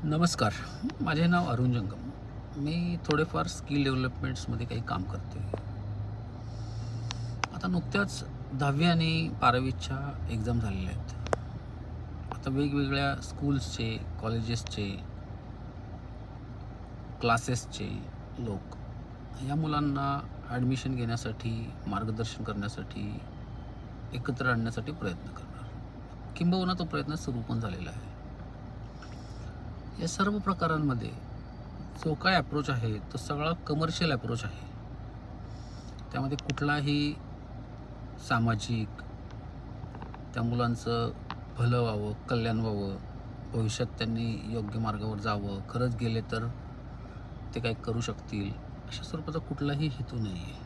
नमस्कार. माझे नाव अरुण जंगम. मी थोडेफार स्किल डेव्हलपमेंट्समध्ये काही काम करतो आहे. आता नुकत्याच 10वी आणि 12वीच्या एक्झाम झालेल्या आहेत. आता वेगवेगळ्या स्कूल्सचे, कॉलेजेसचे, क्लासेसचे लोक या मुलांना ॲडमिशन घेण्यासाठी, मार्गदर्शन करण्यासाठी, एकत्र आणण्यासाठी प्रयत्न करणार. किंबहुना तो प्रयत्न सुरू पण झालेला आहे. या सर्व प्रकारांमध्ये जो काय अप्रोच आहे तो सगळा कमर्शियल अप्रोच आहे. त्यामध्ये कुठलाही सामाजिक, त्या मुलांचं भलं व्हावं, कल्याण व्हावं, भविष्यात त्यांनी योग्य मार्गावर जावं, खरंच गेले तर ते काही करू शकतील, अशा स्वरूपाचा कुठलाही हेतू नाही आहे.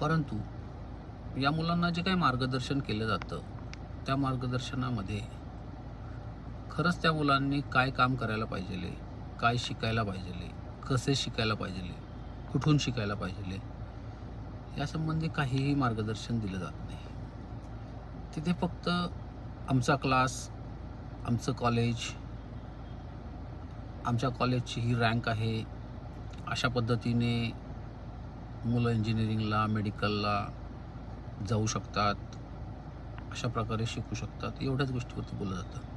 परंतु या मुलांना जे काही मार्गदर्शन केलं जातं त्या मार्गदर्शनामध्ये खरंच त्या मुलांनी काय काम करायला पाहिजे, काय शिकायला पाहिजे, कसे शिकायला पाहिजे, कुठून शिकायला पाहिजे, यासंबंधी काहीही मार्गदर्शन दिलं जात नाही. तिथे फक्त आमचा क्लास, आमचं कॉलेज, आमच्या कॉलेजची ही रँक आहे, अशा पद्धतीने मुलं इंजिनिअरिंगला, मेडिकलला जाऊ शकतात, अशा प्रकारे शिकू शकतात, एवढ्याच गोष्टीवरती बोललं जातं.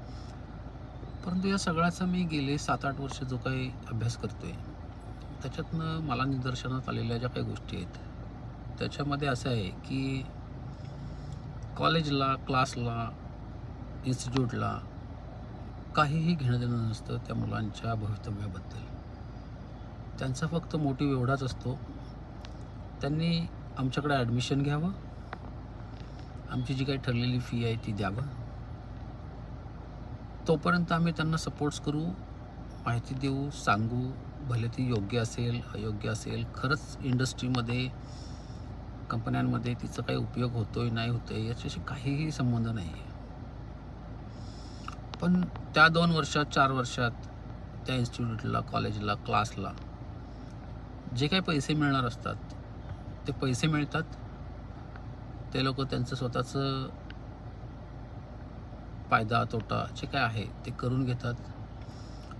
परंतु या सगळ्याचा मी गेले 7-8 वर्ष जो काही अभ्यास करतो आहे त्याच्यातनं मला निदर्शनात आलेल्या ज्या काही गोष्टी आहेत त्याच्यामध्ये असं आहे की कॉलेजला, क्लासला, इन्स्टिट्यूटला काहीही घेणं देणं नसतं त्या मुलांच्या भवितव्याबद्दल. त्यांचा फक्त मोटिव्ह एवढाच असतो, त्यांनी आमच्याकडे ॲडमिशन घ्यावं, आमची जी काही ठरलेली फी आहे ती द्यावं, तोपर्यंत आम्ही त्यांना सपोर्ट्स करू, माहिती देऊ, सांगू, भले ती योग्य असेल, अयोग्य असेल, खरंच इंडस्ट्रीमध्ये, कंपन्यांमध्ये तिचा काही उपयोग होतोय नाही होतोय याच्याशी काहीही संबंध नाही आहे. पण त्या 2 वर्षात, 4 वर्षात त्या इन्स्टिट्यूटला, कॉलेजला, क्लासला जे काही पैसे मिळणार असतात ते पैसे मिळतात. ते लोक त्यांचं स्वतःचं फायदा तोटा जे काय आहे ते करून घेतात.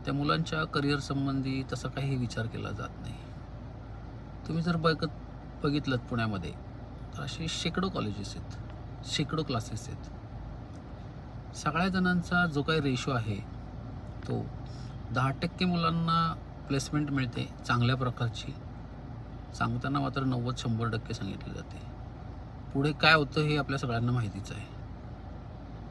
त्या मुलांच्या करिअर संबंधी तसा काही विचार केला जात नाही. तुम्ही जर बघितलं पुण्यामध्ये तर असे शेकडो कॉलेजेस आहेत, शेकडो क्लासेस आहेत. सगळ्या जणांचा जो काही रेशो आहे तो 10% मुलांना प्लेसमेंट मिळते चांगल्या प्रकारची. सांगताना मात्र 90-100% सांगितले जाते. पुढे काय होतं हे आपल्या सगळ्यांना माहितीच आहे.